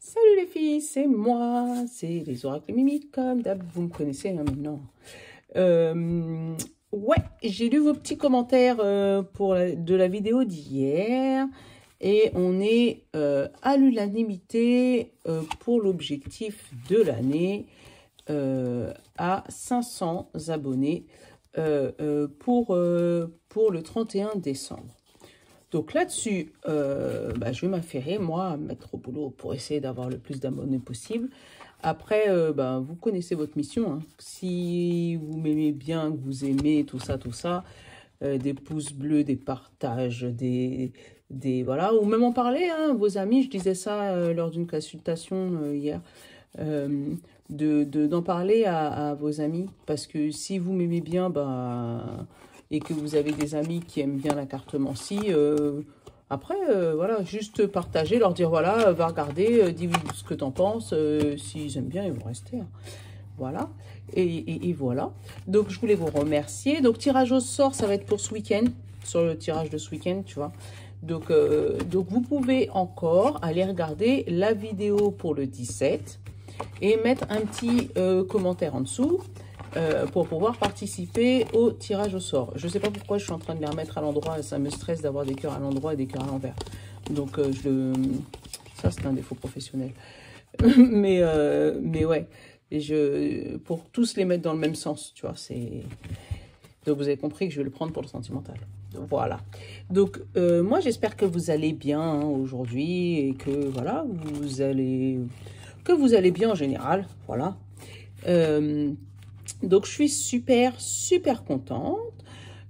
Salut les filles, c'est moi, c'est les oracles mimiques, comme d'hab, vous me connaissez hein, maintenant. Ouais, j'ai lu vos petits commentaires de la vidéo d'hier et on est à l'unanimité pour l'objectif de l'année à 500 abonnés pour le 31 décembre. Donc là-dessus, je vais m'affairer, moi, à me mettre au boulot pour essayer d'avoir le plus d'abonnés possible. Après, vous connaissez votre mission. Hein. Si vous m'aimez bien, que vous aimez tout ça, des pouces bleus, des partages, voilà, ou même en parler, hein, vos amis, je disais ça lors d'une consultation hier, d'en parler à vos amis, parce que si vous m'aimez bien, et que vous avez des amis qui aiment bien la cartomancie, après, voilà, juste partager, leur dire, voilà, va regarder, dis ce que t'en penses, s'ils aiment bien, ils vont rester. Hein. Voilà, et voilà. Donc, je voulais vous remercier. Donc, tirage au sort, ça va être pour ce week-end, sur le tirage de ce week-end, tu vois. Donc, vous pouvez encore aller regarder la vidéo pour le 17 et mettre un petit commentaire en dessous. Pour pouvoir participer au tirage au sort. Je ne sais pas pourquoi je suis en train de les remettre à l'endroit. Ça me stresse d'avoir des cœurs à l'endroit et des cœurs à l'envers. Donc, ça, c'est un défaut professionnel. mais ouais, pour tous les mettre dans le même sens, tu vois. Donc, vous avez compris que je vais le prendre pour le sentimental. Voilà. Donc, moi, j'espère que vous allez bien hein, aujourd'hui et que, voilà, vous allez bien en général. Voilà. Donc, je suis super contente.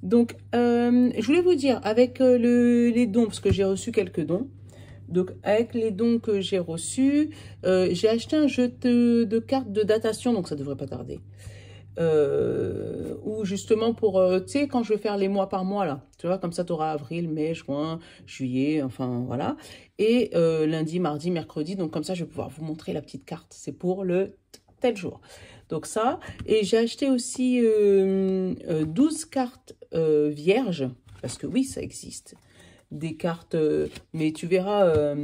Donc, je voulais vous dire, avec les dons, parce que j'ai reçu quelques dons. Donc, avec les dons que j'ai reçus, j'ai acheté un jeu de cartes de datation, donc ça ne devrait pas tarder. Ou justement pour, tu sais, quand je vais faire les mois par mois, là, tu vois, comme ça, tu auras avril, mai, juin, juillet, enfin, voilà. Et lundi, mardi, mercredi, donc comme ça, je vais pouvoir vous montrer la petite carte. C'est pour le tel jour. Donc ça, et j'ai acheté aussi 12 cartes vierges, parce que oui, ça existe. Des cartes, mais tu verras,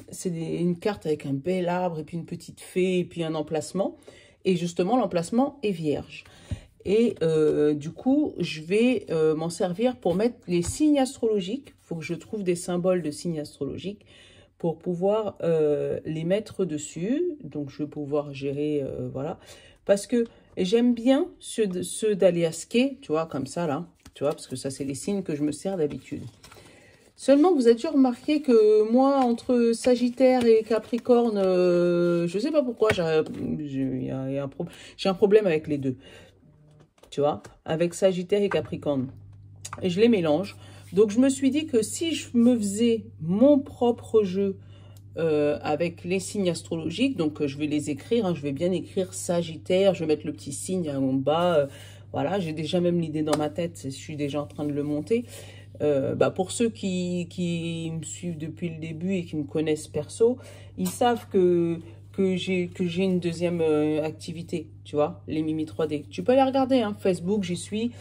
c'est une carte avec un bel arbre, et puis une petite fée, et puis un emplacement. Et justement, l'emplacement est vierge. Et du coup, je vais m'en servir pour mettre les signes astrologiques. Il faut que je trouve des symboles de signes astrologiques pour pouvoir les mettre dessus. Donc, je vais pouvoir gérer, voilà. Parce que j'aime bien ceux d'Aliasqué, tu vois, comme ça, là. Tu vois, parce que ça, c'est les signes que je me sers d'habitude. Seulement, vous avez déjà remarqué que moi, entre Sagittaire et Capricorne, je ne sais pas pourquoi, j'ai un problème avec les deux. Tu vois, avec Sagittaire et Capricorne. Et je les mélange. Donc, je me suis dit que si je me faisais mon propre jeu avec les signes astrologiques, donc je vais les écrire, hein, je vais bien écrire Sagittaire, je vais mettre le petit signe en bas, voilà, j'ai déjà même l'idée dans ma tête, je suis déjà en train de le monter. Pour ceux qui me suivent depuis le début et qui me connaissent perso, ils savent que j'ai une deuxième activité, tu vois, les Mimi 3D. Tu peux aller regarder, hein, Facebook, j'y suis,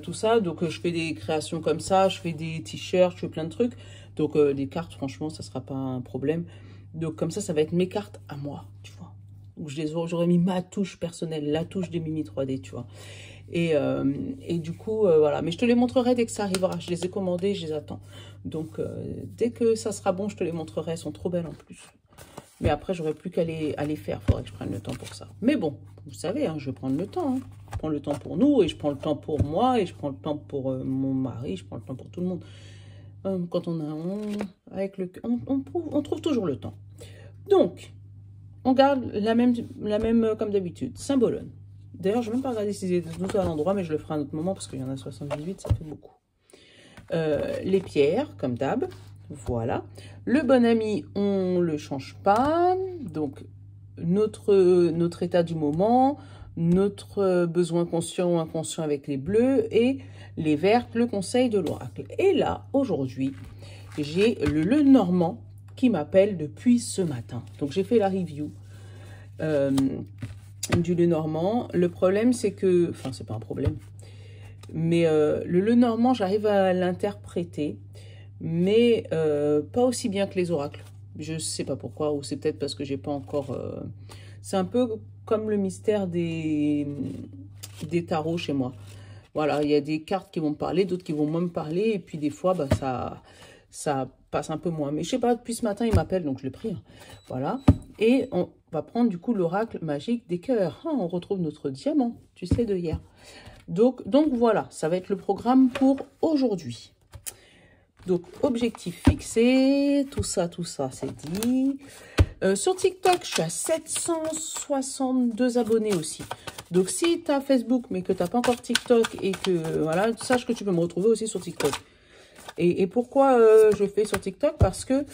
tout ça. Donc, je fais des créations comme ça, je fais des t-shirts, je fais plein de trucs. Donc, les cartes, franchement, ça ne sera pas un problème. Donc, comme ça va être mes cartes à moi, tu vois. Où j'aurais mis ma touche personnelle, la touche des Mimi 3D, tu vois. Et du coup, voilà. Mais je te les montrerai dès que ça arrivera. Je les ai commandées, je les attends. Donc, dès que ça sera bon, je te les montrerai. Elles sont trop belles en plus. Mais après, j'aurais plus qu'à les faire. Il faudrait que je prenne le temps pour ça. Mais bon, vous savez, hein, je vais prendre le temps. Hein. Je prends le temps pour nous, et je prends le temps pour moi, et je prends le temps pour mon mari, je prends le temps pour tout le monde. Quand on trouve toujours le temps. Donc, on garde la même comme d'habitude. Symbolone. D'ailleurs, je ne vais même pas regarder si c'est tout à l'endroit, mais je le ferai à un autre moment parce qu'il y en a 78, ça fait beaucoup. Les pierres, comme d'hab. Voilà. Le bon ami, on ne le change pas. Donc, notre état du moment, notre besoin conscient ou inconscient avec les bleus et les verts, le conseil de l'oracle. Et là, aujourd'hui, j'ai le Lenormand qui m'appelle depuis ce matin. Donc, j'ai fait la review du Lenormand. Le problème, c'est que... Enfin, c'est pas un problème. Mais le Lenormand, j'arrive à l'interpréter, mais pas aussi bien que les oracles. Je sais pas pourquoi, ou c'est peut-être parce que j'ai pas encore... C'est un peu comme le mystère des tarots chez moi. Voilà, il y a des cartes qui vont me parler, d'autres qui vont moins me parler, et puis des fois, bah, ça passe un peu moins. Mais je sais pas, depuis ce matin, il m'appelle, donc je l'ai pris. Hein. Voilà, et on va prendre du coup l'oracle magique des cœurs. Ah, on retrouve notre diamant, tu sais, de hier. Donc voilà, ça va être le programme pour aujourd'hui. Donc, objectif fixé, tout ça, c'est dit. Sur TikTok, je suis à 762 abonnés aussi. Donc, si tu as Facebook, mais que tu n'as pas encore TikTok et que, voilà, sache que tu peux me retrouver aussi sur TikTok. Et pourquoi je fais sur TikTok? Parce que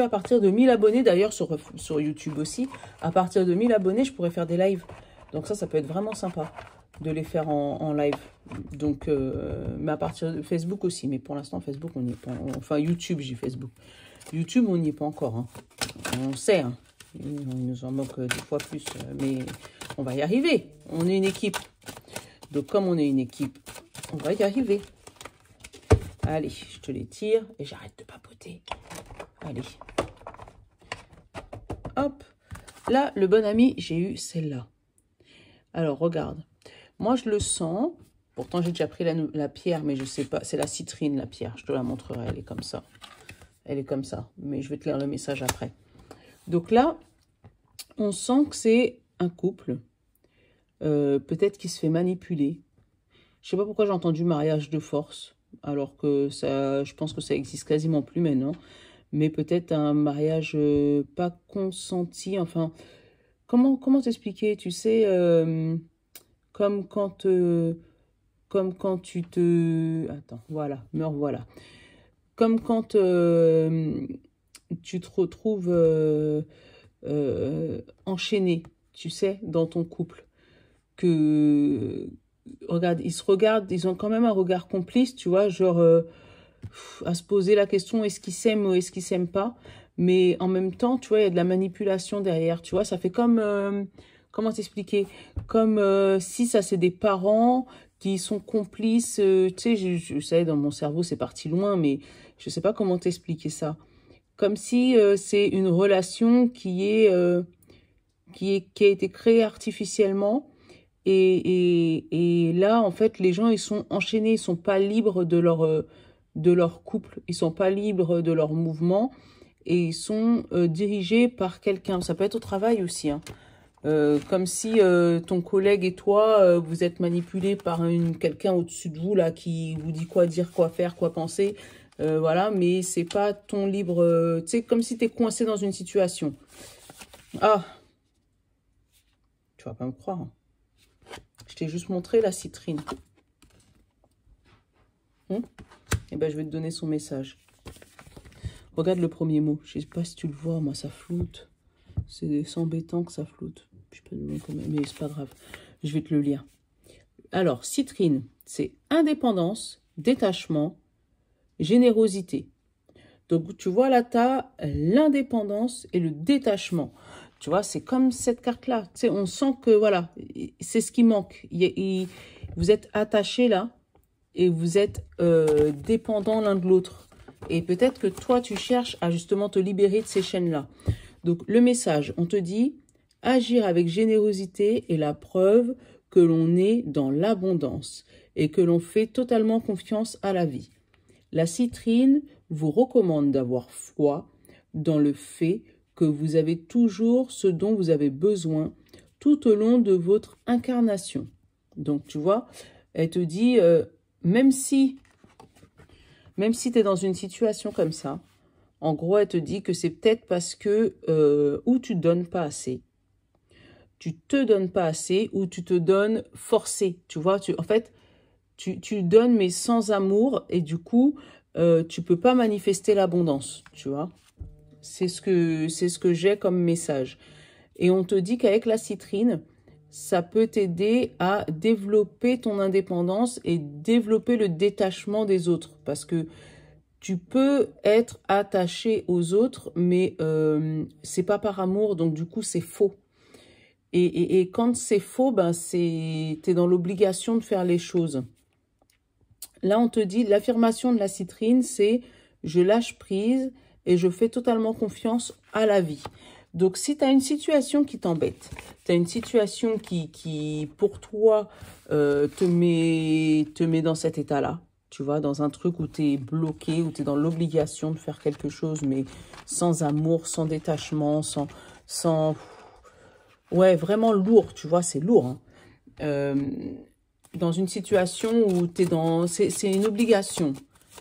à partir de 1000 abonnés, d'ailleurs sur YouTube aussi, à partir de 1000 abonnés, je pourrais faire des lives. Donc ça peut être vraiment sympa de les faire en live. Donc, mais à partir de Facebook aussi. Mais pour l'instant, Facebook, on n'y est pas. Enfin, YouTube, j'ai Facebook. YouTube, on n'y est pas encore. Hein. On sait, hein. Il nous en manque des fois plus. Mais on va y arriver. On est une équipe. Donc, comme on est une équipe, on va y arriver. Allez, je te les tire et j'arrête de papoter. Allez. Hop. Là, le bon ami, j'ai eu celle-là. Alors, regarde. Moi, je le sens. Pourtant, j'ai déjà pris la pierre, mais je sais pas. C'est la citrine, la pierre. Je te la montrerai. Elle est comme ça. Elle est comme ça. Mais je vais te lire le message après. Donc là, on sent que c'est un couple. Peut-être qui se fait manipuler. Je sais pas pourquoi j'ai entendu mariage de force. Alors que ça, je pense que ça existe quasiment plus maintenant. Mais peut-être un mariage pas consenti. Enfin, comment t'expliquer? Tu sais, comme quand tu te... Attends, voilà, me revoilà. Comme quand tu te retrouves enchaîné, tu sais, dans ton couple. Regarde, ils se regardent, ils ont quand même un regard complice, tu vois, genre à se poser la question, est-ce qu'ils s'aiment ou est-ce qu'ils s'aiment pas? Mais en même temps, tu vois, il y a de la manipulation derrière, tu vois, ça fait comme... comment t'expliquer? Comme si ça, c'est des parents qui sont complices. Tu sais, je sais, dans mon cerveau, c'est parti loin, mais je sais pas comment t'expliquer ça. Comme si c'est une relation qui a été créée artificiellement. Et là, en fait, les gens, ils sont enchaînés. Ils sont pas libres de leur couple. Ils sont pas libres de leur mouvement. Et ils sont dirigés par quelqu'un. Ça peut être au travail aussi, hein. Comme si ton collègue et toi, vous êtes manipulés par quelqu'un au-dessus de vous, là, qui vous dit quoi dire, quoi faire, quoi penser. Voilà, mais c'est pas ton libre... tu sais, comme si tu es coincé dans une situation. Ah, tu vas pas me croire. Hein. Je t'ai juste montré la citrine. Eh ben, je vais te donner son message. Regarde le premier mot. Je sais pas si tu le vois, moi, ça floute. C'est embêtant que ça floute. Je peux demander quand même, mais c'est pas grave. Je vais te le lire. Alors, citrine, c'est indépendance, détachement, générosité. Donc, tu vois là, tu as l'indépendance et le détachement. Tu vois, c'est comme cette carte-là. Tu sais, on sent que, voilà, c'est ce qui manque. Vous êtes attachés là et vous êtes dépendants l'un de l'autre. Et peut-être que toi, tu cherches à justement te libérer de ces chaînes-là. Donc, le message, on te dit, agir avec générosité est la preuve que l'on est dans l'abondance et que l'on fait totalement confiance à la vie. La citrine vous recommande d'avoir foi dans le fait que vous avez toujours ce dont vous avez besoin tout au long de votre incarnation. Donc, tu vois, elle te dit, même si tu es dans une situation comme ça, en gros, elle te dit que c'est peut-être parce que ou tu ne donnes pas assez, tu te donnes pas assez, ou tu te donnes forcé. Tu vois, en fait, tu donnes mais sans amour, et du coup, tu peux pas manifester l'abondance, tu vois. C'est ce que j'ai comme message. Et on te dit qu'avec la citrine, ça peut t'aider à développer ton indépendance et développer le détachement des autres. Parce que tu peux être attaché aux autres, mais c'est pas par amour, donc du coup, c'est faux. Et quand c'est faux, ben t'es dans l'obligation de faire les choses. Là, on te dit, l'affirmation de la citrine, c'est « je lâche prise et je fais totalement confiance à la vie. Donc, si tu as une situation qui t'embête, tu as une situation qui pour toi, te met dans cet état-là, tu vois, dans un truc où tu es bloqué, où tu es dans l'obligation de faire quelque chose, mais sans amour, sans détachement, sans... Ouais, vraiment lourd, tu vois, c'est lourd, hein. Dans une situation où tu es dans... C'est une obligation,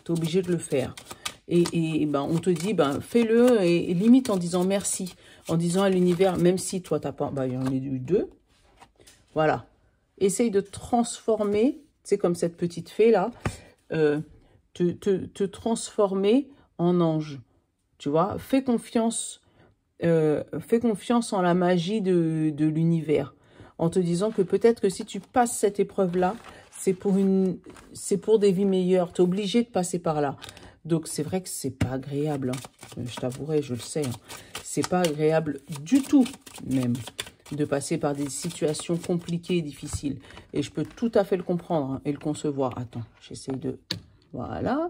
tu es obligé de le faire. Et ben, on te dit, ben, fais-le, et limite en disant merci, en disant à l'univers, même si toi, t'as pas... Ben, il y en a eu deux. Voilà. Essaye de transformer, c'est comme cette petite fée-là, te transformer en ange. Tu vois, fais confiance en la magie de l'univers, en te disant que peut-être que si tu passes cette épreuve-là, c'est pour des vies meilleures. Tu es obligé de passer par là. Donc, c'est vrai que c'est pas agréable, hein. Je t'avouerai, je le sais, hein. C'est pas agréable du tout, même, de passer par des situations compliquées et difficiles. Et je peux tout à fait le comprendre, hein, et le concevoir. Attends, j'essaie de... Voilà.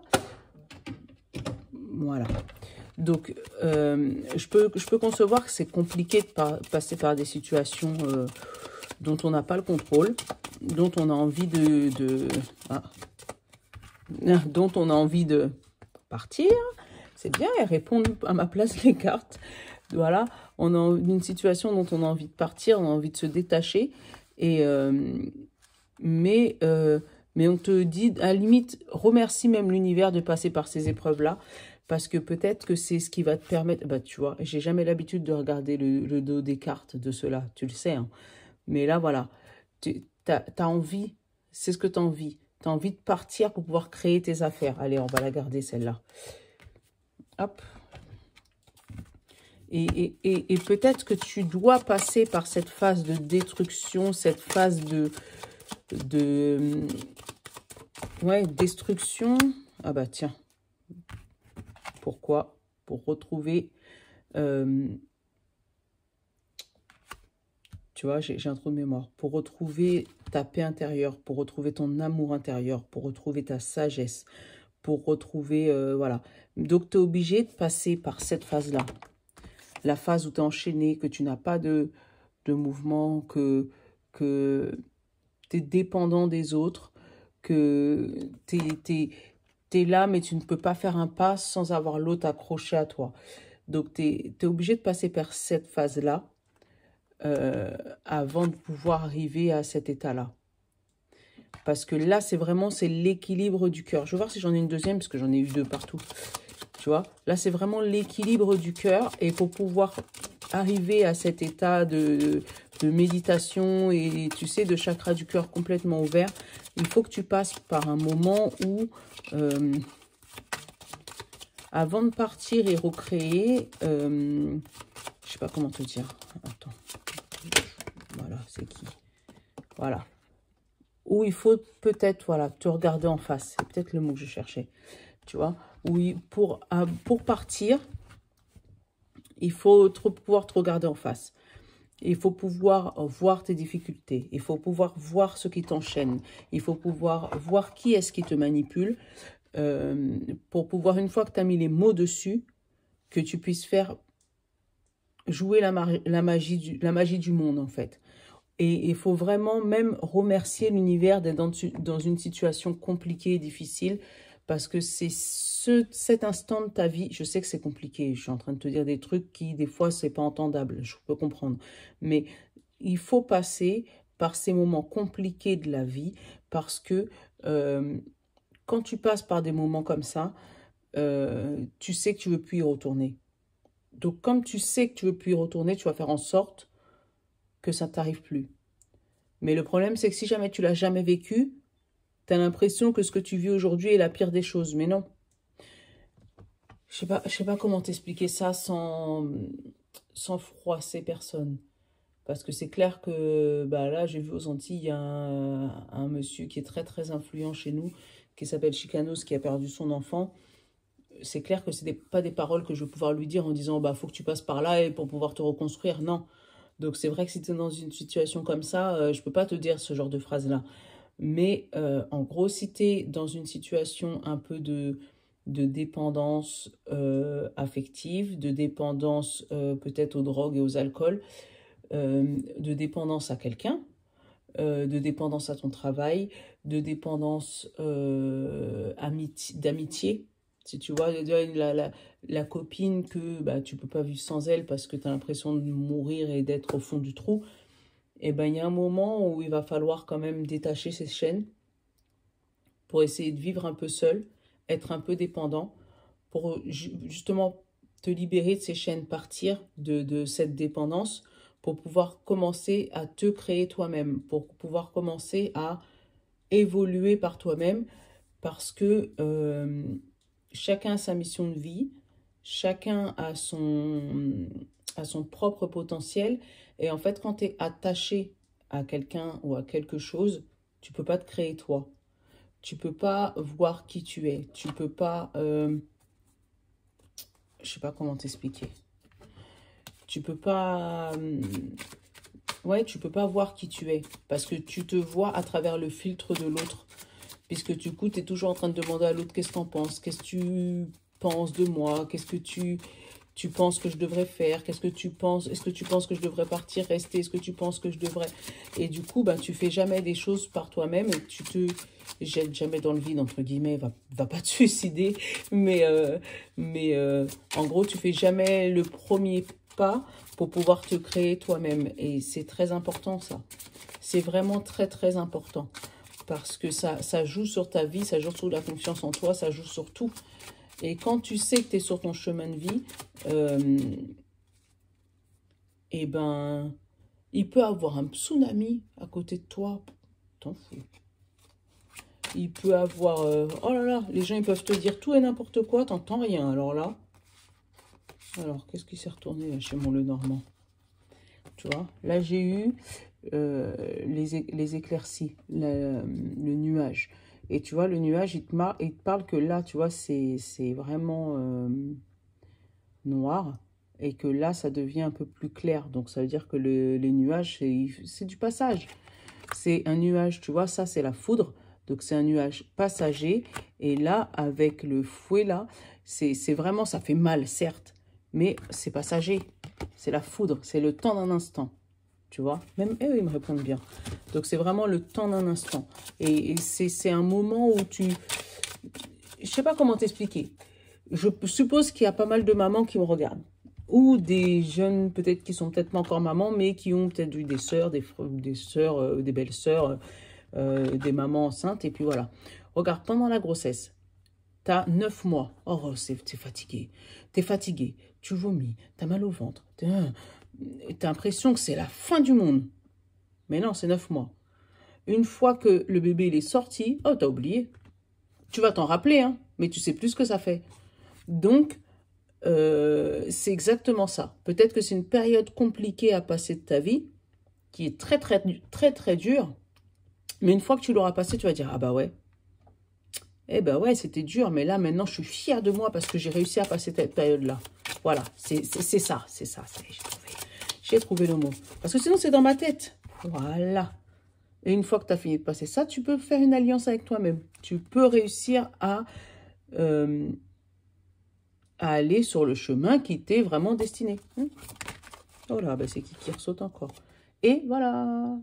Voilà. Donc, je peux concevoir que c'est compliqué de passer par des situations dont on n'a pas le contrôle, dont on a envie dont on a envie de partir. C'est bien, elles répondent à ma place, les cartes. Voilà, on a une situation dont on a envie de partir, on a envie de se détacher. Et, mais on te dit, à la limite, remercie même l'univers de passer par ces épreuves-là. Parce que peut-être que c'est ce qui va te permettre... Bah, tu vois, j'ai jamais l'habitude de regarder le dos des cartes de cela, tu le sais, hein. Mais là, voilà, t'as envie, c'est ce que tu as envie. Tu as envie de partir pour pouvoir créer tes affaires. Allez, on va la garder, celle-là. Hop. Et peut-être que tu dois passer par cette phase de destruction, cette phase ouais, destruction. Ah bah tiens. Pourquoi? Pour retrouver... tu vois, j'ai un trou de mémoire. Pour retrouver ta paix intérieure, pour retrouver ton amour intérieur, pour retrouver ta sagesse, pour retrouver... voilà. Donc, tu es obligé de passer par cette phase-là. La phase où tu es enchaîné, que tu n'as pas de mouvement, que tu es dépendant des autres, que tu es là, mais tu ne peux pas faire un pas sans avoir l'autre accroché à toi. Donc, tu es obligé de passer par cette phase-là avant de pouvoir arriver à cet état-là. Parce que là, c'est l'équilibre du cœur. Je vais voir si j'en ai une deuxième, parce que j'en ai eu deux partout. Tu vois, là, c'est vraiment l'équilibre du cœur. Et pour pouvoir arriver à cet état de méditation et, tu sais, de chakra du cœur complètement ouvert, il faut que tu passes par un moment où, avant de partir et recréer, je sais pas comment te dire. Attends. Voilà, c'est qui? Voilà. Où il faut peut-être, voilà, te regarder en face. C'est peut-être le mot que je cherchais. Tu vois, oui, pour partir, il faut pouvoir te regarder en face. Il faut pouvoir voir tes difficultés. Il faut pouvoir voir ce qui t'enchaîne. Il faut pouvoir voir qui est-ce qui te manipule. Pour pouvoir, une fois que tu as mis les mots dessus, que tu puisses faire jouer la magie du monde, en fait. Et il faut vraiment même remercier l'univers d'être dans une situation compliquée et difficile, parce que c'est cet instant de ta vie. Je sais que c'est compliqué, je suis en train de te dire des trucs qui, des fois, c'est pas entendable, je peux comprendre. Mais il faut passer par ces moments compliqués de la vie, parce que quand tu passes par des moments comme ça, tu sais que tu veux plus y retourner. Donc, comme tu sais que tu veux plus y retourner, tu vas faire en sorte que ça ne t'arrive plus. Mais le problème, c'est que si jamais tu l'as jamais vécu, tu as l'impression que ce que tu vis aujourd'hui est la pire des choses. Mais non. Je sais pas comment t'expliquer ça sans froisser personne. Parce que c'est clair que bah là, j'ai vu aux Antilles, il y a un monsieur qui est très très influent chez nous, qui s'appelle Chicanos, qui a perdu son enfant. C'est clair que ce n'est pas des paroles que je vais pouvoir lui dire en disant bah faut que tu passes par là et pour pouvoir te reconstruire. Non. Donc c'est vrai que si tu es dans une situation comme ça, je ne peux pas te dire ce genre de phrase-là. Mais en gros, si tu es dans une situation un peu de dépendance affective, de dépendance peut-être aux drogues et aux alcools, de dépendance à quelqu'un, de dépendance à ton travail, de dépendance d'amitié. Si tu vois, la copine que bah, tu peux pas vivre sans elle parce que tu as l'impression de mourir et d'être au fond du trou, et ben il y a un moment où il va falloir quand même détacher ces chaînes pour essayer de vivre un peu seul, être un peu dépendant, pour justement te libérer de ces chaînes, partir de cette dépendance, pour pouvoir commencer à te créer toi-même, pour pouvoir commencer à évoluer par toi-même, parce que chacun a sa mission de vie, chacun a son propre potentiel, et en fait, quand tu es attaché à quelqu'un ou à quelque chose, tu peux pas te créer toi. Tu peux pas voir qui tu es. Tu peux pas... je sais pas comment t'expliquer. Tu peux pas... ouais, tu peux pas voir qui tu es. Parce que tu te vois à travers le filtre de l'autre. Puisque du coup, tu es toujours en train de demander à l'autre qu'est-ce que t'en penses. Qu'est-ce que tu penses de moi? Qu'est-ce que tu penses que je devrais faire? Qu'est-ce que tu penses? Est-ce que tu penses que je devrais partir, rester? Est-ce que tu penses que je devrais... Et du coup, bah, tu fais jamais des choses par toi-même et tu te jettes jamais dans le vide, entre guillemets. Va pas te suicider. Mais en gros, tu fais jamais le premier pas pour pouvoir te créer toi-même. Et c'est très important, ça. C'est vraiment très, très important. Parce que ça joue sur ta vie, ça joue sur la confiance en toi, ça joue sur tout. Et quand tu sais que tu es sur ton chemin de vie, eh ben, il peut avoir un tsunami à côté de toi. T'en fous. Il peut avoir... oh là là, les gens ils peuvent te dire tout et n'importe quoi, t'entends rien. Alors là... Alors, qu'est-ce qui s'est retourné là, chez mon Lenormand? Tu vois, là j'ai eu les éclaircies, le nuage. Et tu vois, le nuage, il te parle que là, tu vois, c'est vraiment noir. Et que là, ça devient un peu plus clair. Donc, ça veut dire que les nuages, c'est du passage. C'est un nuage, tu vois, ça, c'est la foudre. Donc, c'est un nuage passager. Et là, avec le fouet, là, c'est vraiment, ça fait mal, certes. Mais c'est passager. C'est la foudre. C'est le temps d'un instant. Tu vois, même eux, ils me répondent bien. Donc, c'est vraiment le temps d'un instant. Et c'est un moment où tu... Je sais pas comment t'expliquer. Je suppose qu'il y a pas mal de mamans qui me regardent. Ou des jeunes, peut-être, qui sont peut-être pas encore mamans, mais qui ont peut-être eu des sœurs, des belles-sœurs, des mamans enceintes. Et puis voilà. Regarde, pendant la grossesse, tu as 9 mois. Oh, t'es fatigué. T'es fatigué. Tu vomis. T'as mal au ventre. T'as l'impression que c'est la fin du monde. Mais non, c'est 9 mois. Une fois que le bébé il est sorti, oh, t'as oublié. Tu vas t'en rappeler, hein, mais tu sais plus ce que ça fait. Donc, c'est exactement ça. Peut-être que c'est une période compliquée à passer de ta vie, qui est très, très, très, très dure. Mais une fois que tu l'auras passé, tu vas dire, ah bah ouais. Eh ben ouais, c'était dur, mais là, maintenant, je suis fière de moi parce que j'ai réussi à passer cette période-là. Voilà, c'est ça, j'ai trouvé le mot. Parce que sinon, c'est dans ma tête. Voilà. Et une fois que tu as fini de passer ça, tu peux faire une alliance avec toi-même. Tu peux réussir à aller sur le chemin qui t'est vraiment destiné. Oh là, ben c'est qui ressaute encore. Et voilà.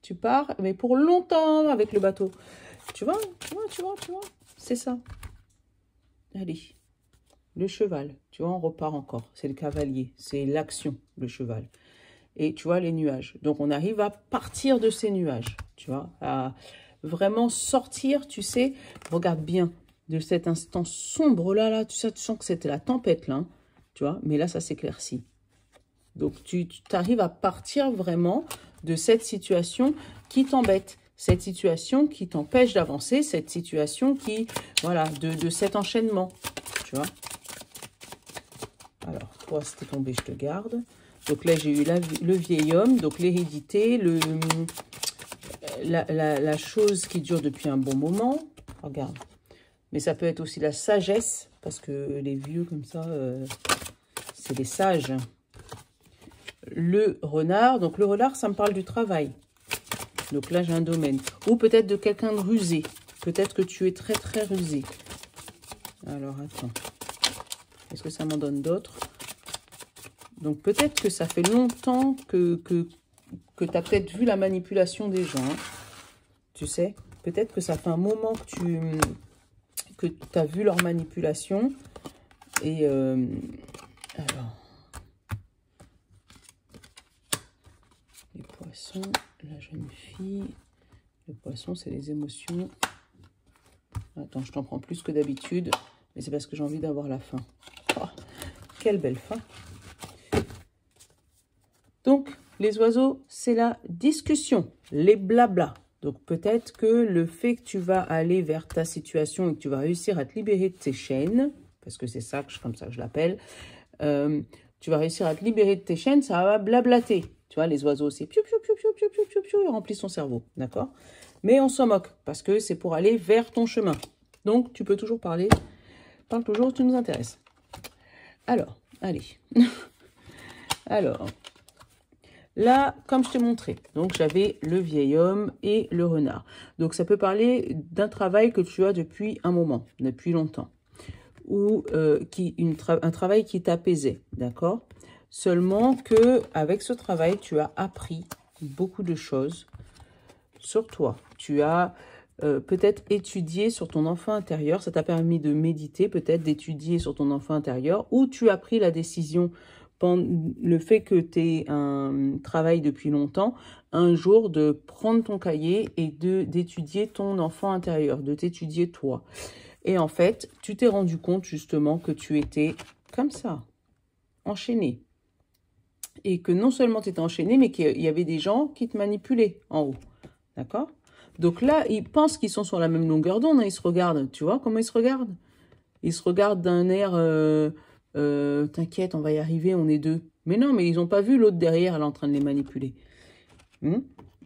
Tu pars, mais pour longtemps avec le bateau. Tu vois. C'est ça. Allez. Le cheval, tu vois, on repart encore. C'est le cavalier, c'est l'action, le cheval. Et tu vois, les nuages. Donc, on arrive à partir de ces nuages, tu vois, à vraiment sortir, tu sais, regarde bien, de cet instant sombre là, tu sens que c'était la tempête, là, hein, tu vois, mais là, ça s'éclaircit. Donc, tu arrives à partir vraiment de cette situation qui t'embête, cette situation qui t'empêche d'avancer, cette situation qui, voilà, de cet enchaînement, tu vois. Alors, toi, c'était tombé, je te garde. Donc là, j'ai eu le vieil homme, donc l'hérédité, la chose qui dure depuis un bon moment. Regarde. Mais ça peut être aussi la sagesse, parce que les vieux comme ça, c'est des sages. Le renard, donc le renard, ça me parle du travail. Donc là, j'ai un domaine. Ou peut-être de quelqu'un de rusé. Peut-être que tu es très, très rusé. Alors, attends. Est-ce que ça m'en donne d'autres? Donc, peut-être que ça fait longtemps que tu as peut-être vu la manipulation des gens. Hein. Tu sais, peut-être que ça fait un moment que tu as vu leur manipulation. Et alors, les poissons, la jeune fille, le poisson, c'est les émotions. Attends, je t'en prends plus que d'habitude, mais c'est parce que j'ai envie d'avoir la fin. Oh, quelle belle fin. Donc, les oiseaux, c'est la discussion, les blablas. Donc, peut-être que le fait que tu vas aller vers ta situation et que tu vas réussir à te libérer de tes chaînes, parce que c'est ça, comme ça que je l'appelle, tu vas réussir à te libérer de tes chaînes, ça va blablater. Tu vois, les oiseaux, c'est piou, piou, piou, piou, piou, piou, piou, piou, ils remplissent ton cerveau, d'accord? Mais on s'en moque, parce que c'est pour aller vers ton chemin. Donc, tu peux toujours parler. Parle toujours, tu nous intéresses. Alors, allez. Alors, là, comme je t'ai montré, donc j'avais le vieil homme et le renard. Donc, ça peut parler d'un travail que tu as depuis un moment, depuis longtemps. Ou un travail qui t'apaisait, d'accord? Seulement que avec ce travail, tu as appris beaucoup de choses sur toi. Tu as peut-être étudié sur ton enfant intérieur. Ça t'a permis de méditer, peut-être d'étudier sur ton enfant intérieur. Ou tu as pris la décision, le fait que tu aies un travail depuis longtemps, un jour de prendre ton cahier et d'étudier ton enfant intérieur, de t'étudier toi. Et en fait, tu t'es rendu compte justement que tu étais comme ça, enchaîné. Et que non seulement tu étais enchaîné, mais qu'il y avait des gens qui te manipulaient en haut. D'accord? Donc là, ils pensent qu'ils sont sur la même longueur d'onde. Hein, ils se regardent. Tu vois comment ils se regardent? Ils se regardent d'un air t'inquiète, on va y arriver, on est deux. Mais non, mais ils n'ont pas vu l'autre derrière, elle est en train de les manipuler.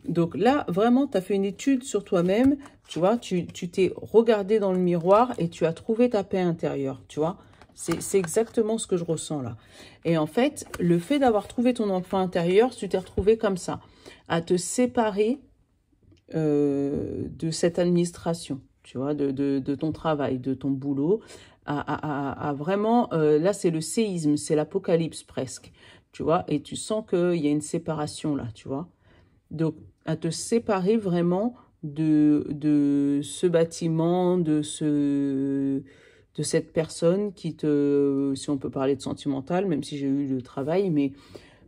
Donc là, vraiment, tu as fait une étude sur toi-même. Tu vois, tu t'es regardé dans le miroir et tu as trouvé ta paix intérieure. Tu vois, c'est exactement ce que je ressens là. Et en fait, le fait d'avoir trouvé ton enfant intérieur, tu t'es retrouvé comme ça, à te séparer de cette administration, tu vois, de ton travail, de ton boulot, à vraiment, là c'est le séisme, c'est l'apocalypse presque, tu vois, et tu sens qu'il y a une séparation là, tu vois. Donc, à te séparer vraiment de ce bâtiment, de cette personne qui te, si on peut parler de sentimental, même si j'ai eu le travail, mais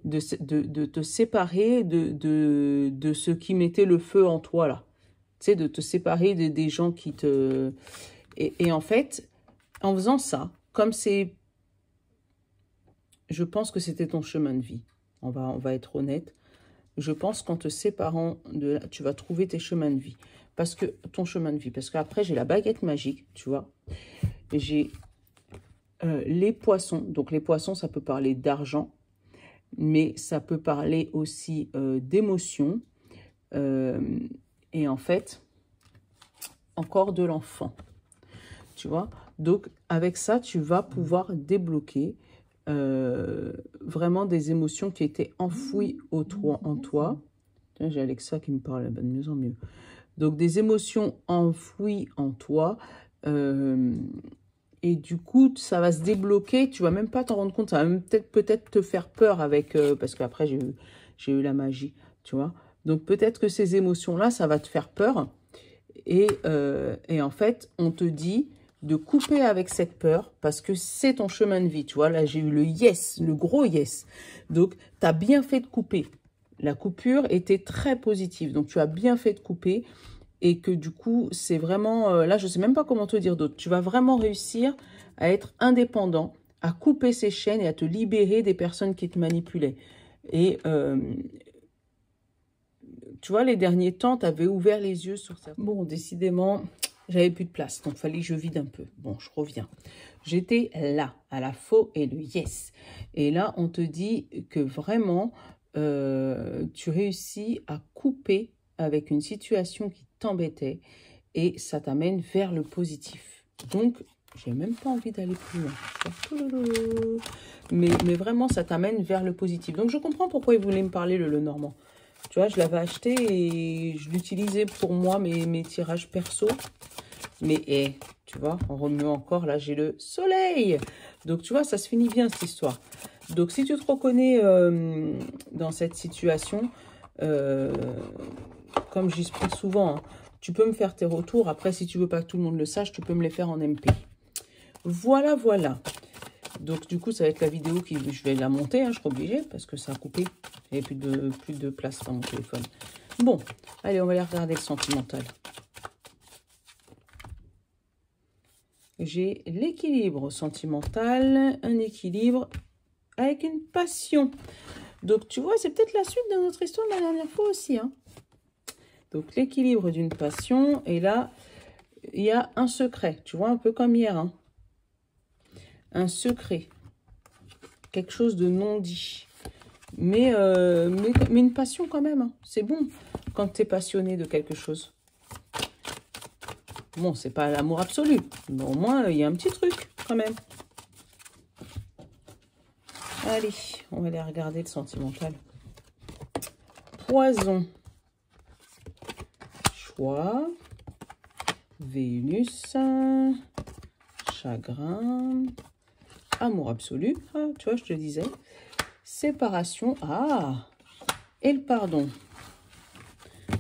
de te séparer de ce qui mettait le feu en toi, là. Tu sais, de te séparer des gens qui te... Et en fait, en faisant ça, comme c'est... Je pense que c'était ton chemin de vie. On va être honnête. Je pense qu'en te séparant de là, tu vas trouver tes chemins de vie. Parce que ton chemin de vie. Parce qu'après, j'ai la baguette magique, tu vois. J'ai les poissons. Donc, les poissons, ça peut parler d'argent. Mais ça peut parler aussi d'émotion. Et en fait, encore de l'enfant. Tu vois. Donc, avec ça, tu vas pouvoir débloquer vraiment des émotions qui étaient enfouies en toi. J'ai Alexa qui me parle de mieux en mieux. Donc, des émotions enfouies en toi. Et du coup, ça va se débloquer. Tu vas même pas t'en rendre compte. Ça va même peut-être te faire peur avec... parce qu'après, j'ai eu la magie, tu vois. Donc, peut-être que ces émotions-là, ça va te faire peur. Et en fait, on te dit de couper avec cette peur parce que c'est ton chemin de vie. Tu vois, là, j'ai eu le yes, le gros yes. Donc, tu as bien fait de couper. La coupure était très positive. Donc, tu as bien fait de couper et que du coup, c'est vraiment... là, je ne sais même pas comment te dire d'autre. Tu vas vraiment réussir à être indépendant, à couper ces chaînes et à te libérer des personnes qui te manipulaient. Et... tu vois, les derniers temps, tu avais ouvert les yeux sur ça. Bon, décidément, j'avais plus de place. Donc, il fallait que je vide un peu. Bon, je reviens. J'étais là, à la faux et le yes. Et là, on te dit que vraiment, tu réussis à couper avec une situation qui t'embêtait. Et ça t'amène vers le positif. Donc, j'ai même pas envie d'aller plus loin. Mais vraiment, ça t'amène vers le positif. Donc, je comprends pourquoi il voulait me parler le normand. Tu vois, je l'avais acheté et je l'utilisais pour moi, mes tirages perso. Mais, tu vois, en remuant encore, là, j'ai le soleil. Donc, tu vois, ça se finit bien, cette histoire. Donc, si tu te reconnais dans cette situation, comme j'explique souvent, hein, tu peux me faire tes retours. Après, si tu veux pas que tout le monde le sache, tu peux me les faire en MP. Voilà, voilà. Donc, du coup, ça va être la vidéo qui... Je vais la monter, hein, je serai obligée, parce que ça a coupé. Il n'y a plus de place dans mon téléphone. Bon, allez, on va aller regarder le sentimental. J'ai l'équilibre sentimental, un équilibre avec une passion. Donc, tu vois, c'est peut-être la suite de notre histoire de la dernière fois aussi. Hein. Donc, l'équilibre d'une passion. Et là, il y a un secret. Tu vois, un peu comme hier. Hein. Un secret. Quelque chose de non dit. Mais une passion quand même. Hein. C'est bon quand tu es passionné de quelque chose. Bon, c'est pas l'amour absolu. Mais au moins, il y a un petit truc quand même. Allez, on va aller regarder le sentimental. Poison. Choix. Vénus. Chagrin. Amour absolu. Ah, tu vois, je te disais. Séparation. Ah. Et le pardon.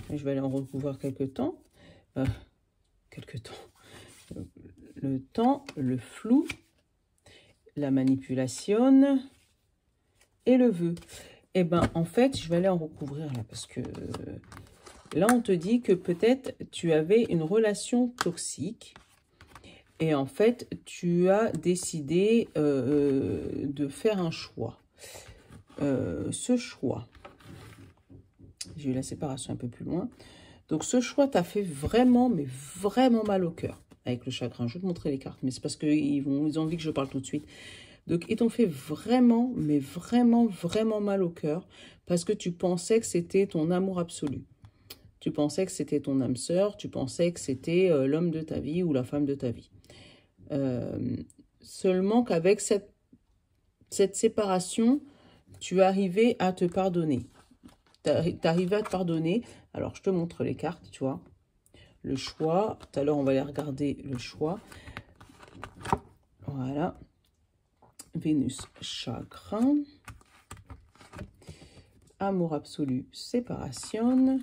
Je vais aller en recouvrir quelques temps. Le temps, le flou, la manipulation et le vœu. Eh ben, en fait, je vais aller en recouvrir là parce que là, on te dit que peut-être tu avais une relation toxique et en fait, tu as décidé de faire un choix. Ce choix, j'ai eu la séparation un peu plus loin. Donc, ce choix t'a fait vraiment, mais vraiment mal au cœur avec le chagrin. Je vais te montrer les cartes, mais c'est parce qu'ils ont envie que je parle tout de suite. Donc, ils t'ont fait vraiment, mais vraiment, vraiment mal au cœur parce que tu pensais que c'était ton amour absolu. Tu pensais que c'était ton âme sœur, tu pensais que c'était l'homme de ta vie ou la femme de ta vie. Seulement qu'avec cette séparation, tu arrivais à te pardonner. Tu arrivais à te pardonner. Alors, je te montre les cartes, tu vois. Le choix. Tout à l'heure, on va aller regarder le choix. Voilà. Vénus, chagrin. Amour absolu, séparation.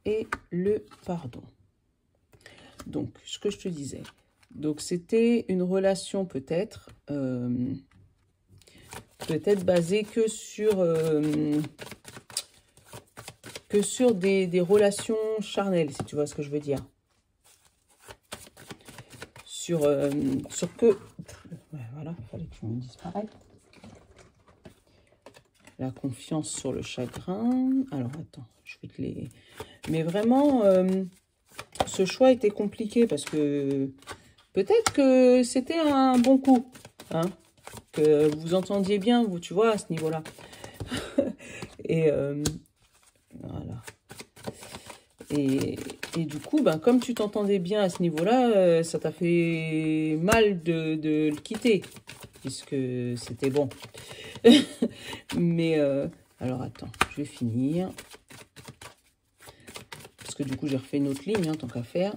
Et le pardon. Donc, ce que je te disais. Donc, c'était une relation peut-être basée que sur des relations charnelles, si tu vois ce que je veux dire. Sur que... Ouais, voilà, il fallait que je me disparaisse. La confiance sur le chagrin. Alors, attends, je vais te les... Mais vraiment, ce choix était compliqué parce que peut-être que c'était un bon coup, hein, que vous entendiez bien, vous, tu vois, à ce niveau-là. Et voilà. Et du coup, ben, comme tu t'entendais bien à ce niveau-là, ça t'a fait mal de le quitter, puisque c'était bon. Mais, alors attends, je vais finir. Parce que du coup, j'ai refait une autre ligne, hein, tant qu'à faire.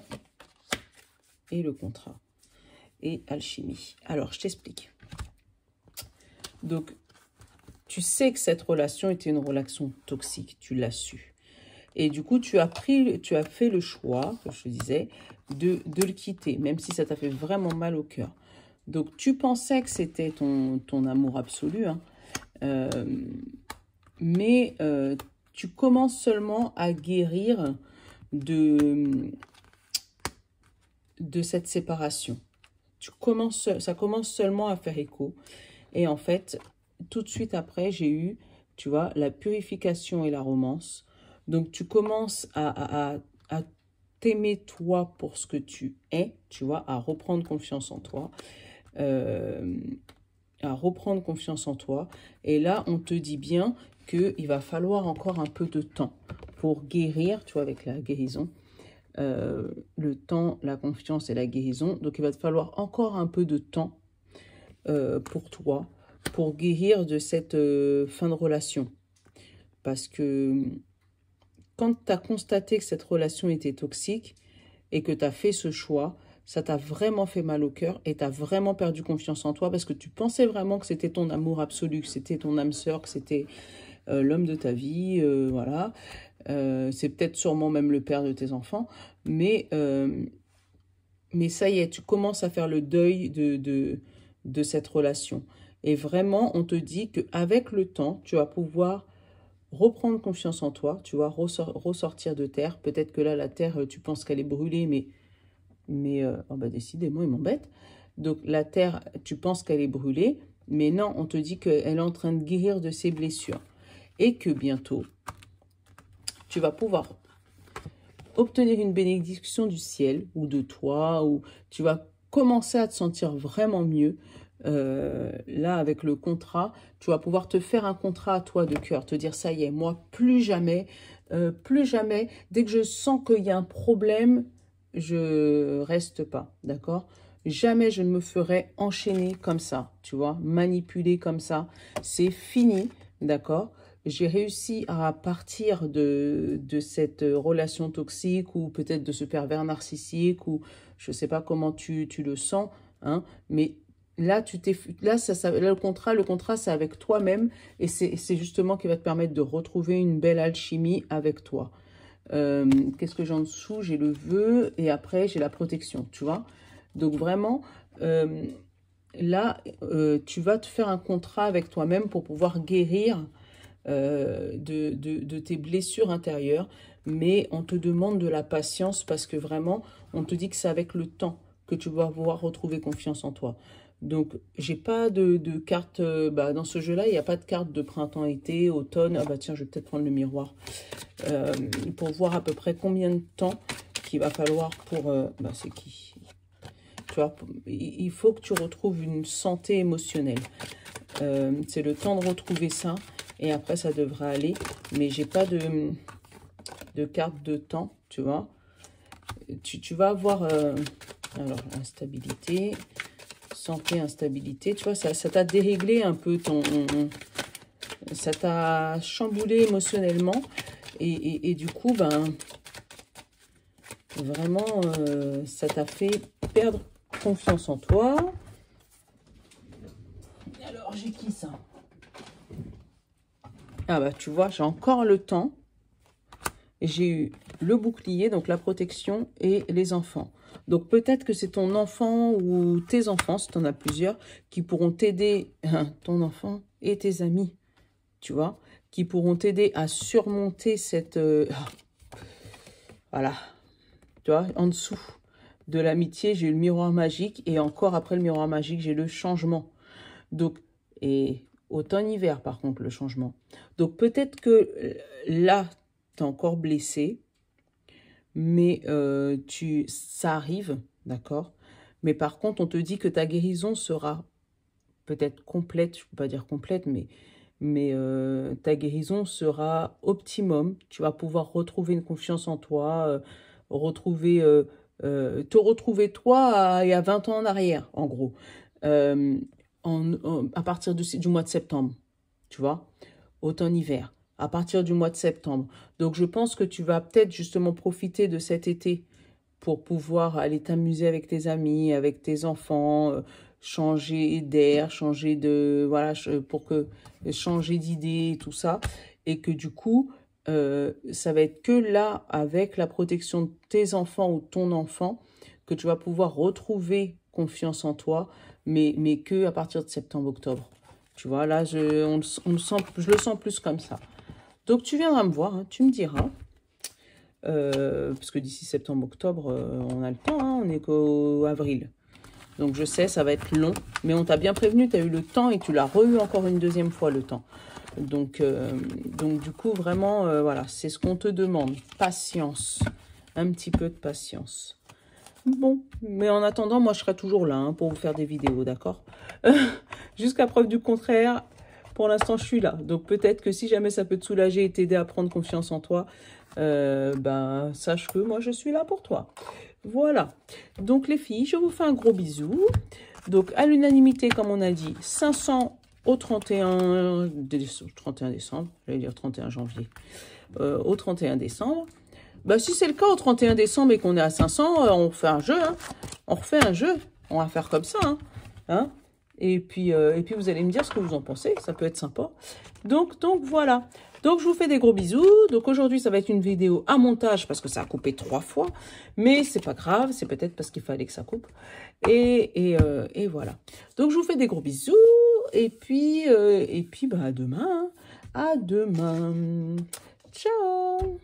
Et le contrat. Et alchimie. Alors, je t'explique. Donc, tu sais que cette relation était une relation toxique, tu l'as su. Et du coup, tu as fait le choix, comme je te disais, de le quitter, même si ça t'a fait vraiment mal au cœur. Donc, tu pensais que c'était ton amour absolu, hein, mais tu commences seulement à guérir de cette séparation. Ça commence seulement à faire écho. Et en fait, tout de suite après, j'ai eu, tu vois, la purification et la romance. Donc, tu commences à t'aimer toi pour ce que tu es, tu vois, à reprendre confiance en toi. Et là, on te dit bien qu'il va falloir encore un peu de temps pour guérir, tu vois, avec la guérison. Le temps, la confiance et la guérison. Donc, il va te falloir encore un peu de temps pour toi, pour guérir de cette fin de relation. Parce que quand tu as constaté que cette relation était toxique, et que tu as fait ce choix, ça t'a vraiment fait mal au cœur et tu as vraiment perdu confiance en toi parce que tu pensais vraiment que c'était ton amour absolu, que c'était ton âme sœur, que c'était l'homme de ta vie, voilà. C'est peut-être sûrement même le père de tes enfants, mais ça y est, tu commences à faire le deuil de cette relation. Et vraiment, on te dit qu'avec le temps, tu vas pouvoir reprendre confiance en toi, tu vas ressortir de terre. Peut-être que là, la terre, tu penses qu'elle est brûlée, mais oh bah décidément, il m'embête. Donc la terre, tu penses qu'elle est brûlée, mais non, on te dit qu'elle est en train de guérir de ses blessures. Et que bientôt, tu vas pouvoir obtenir une bénédiction du ciel ou de toi, ou tu vas commencer à te sentir vraiment mieux. Là, avec le contrat, tu vas pouvoir te faire un contrat à toi de cœur, te dire, ça y est, moi, plus jamais, dès que je sens qu'il y a un problème, je reste pas, d'accord? Jamais je ne me ferai enchaîner comme ça, tu vois, manipuler comme ça. C'est fini, d'accord? J'ai réussi à partir de cette relation toxique ou peut-être de ce pervers narcissique ou je ne sais pas comment tu le sens, hein, mais là, là, là, le contrat, c'est avec toi-même et c'est justement qui va te permettre de retrouver une belle alchimie avec toi. Qu'est-ce que j'ai en dessous? J'ai le vœu et après, j'ai la protection, tu vois. Donc vraiment, là, tu vas te faire un contrat avec toi-même pour pouvoir guérir de tes blessures intérieures, mais on te demande de la patience parce que vraiment, on te dit que c'est avec le temps que tu vas pouvoir retrouver confiance en toi. Donc, j'ai pas de carte, dans ce jeu-là, il n'y a pas de carte de printemps-été, automne. Ah bah tiens, je vais peut-être prendre le miroir pour voir à peu près combien de temps qu'il va falloir pour... c'est qui? Tu vois, il faut que tu retrouves une santé émotionnelle. C'est le temps de retrouver ça. Et après, ça devrait aller. Mais j'ai pas de carte de temps, tu vois. Tu vas avoir... alors, instabilité, santé, instabilité. Tu vois, ça t'a déréglé un peu ça t'a chamboulé émotionnellement. Et du coup, vraiment, ça t'a fait perdre confiance en toi. Alors, j'ai qui ça? Ah bah tu vois, j'ai encore le temps. J'ai eu le bouclier, donc la protection et les enfants. Donc peut-être que c'est ton enfant ou tes enfants, si tu en as plusieurs, qui pourront t'aider, ton enfant et tes amis, tu vois, qui pourront t'aider à surmonter cette... voilà, tu vois, en dessous de l'amitié, j'ai eu le miroir magique et encore après le miroir magique, j'ai le changement. Donc, et automne-hiver, par contre, le changement. Donc, peut-être que là, tu es encore blessé, mais ça arrive, d'accord? Mais par contre, on te dit que ta guérison sera peut-être complète, je ne peux pas dire complète, mais ta guérison sera optimum. Tu vas pouvoir retrouver une confiance en toi, te retrouver toi il y a 20 ans en arrière, en gros. À partir du mois de septembre, tu vois, automne-hiver, à partir du mois de septembre. Donc, je pense que tu vas peut-être justement profiter de cet été pour pouvoir aller t'amuser avec tes amis, avec tes enfants, changer d'air, changer de... Voilà, changer d'idée et tout ça. Et que du coup, ça va être que là, avec la protection de tes enfants ou ton enfant, que tu vas pouvoir retrouver confiance en toi, mais que à partir de septembre-octobre. Tu vois, là, je le sens plus comme ça. Donc, tu viendras me voir, hein, tu me diras. Parce que d'ici septembre-octobre, on a le temps, hein, on n'est qu'au avril. Donc, je sais, ça va être long, mais on t'a bien prévenu, tu as eu le temps et tu l'as re-eu encore une deuxième fois, le temps. Donc du coup, vraiment, voilà, c'est ce qu'on te demande. Patience, un petit peu de patience. Bon, mais en attendant, moi, je serai toujours là hein, pour vous faire des vidéos, d'accord? Jusqu'à preuve du contraire, pour l'instant, je suis là. Donc, peut-être que si jamais ça peut te soulager et t'aider à prendre confiance en toi, sache que moi, je suis là pour toi. Voilà. Donc, les filles, je vous fais un gros bisou. Donc, à l'unanimité, comme on a dit, 500 au 31 décembre, j'allais dire 31 janvier, au 31 décembre. Bah, si c'est le cas au 31 décembre et qu'on est à 500, on fait un jeu, hein. On refait un jeu. On va faire comme ça, hein. Hein? Et puis, vous allez me dire ce que vous en pensez. Ça peut être sympa. Donc voilà. Donc, je vous fais des gros bisous. Donc, aujourd'hui, ça va être une vidéo à montage parce que ça a coupé 3 fois. Mais c'est pas grave. C'est peut-être parce qu'il fallait que ça coupe. Et voilà. Donc, je vous fais des gros bisous. Et puis bah, à demain. Hein. À demain. Ciao.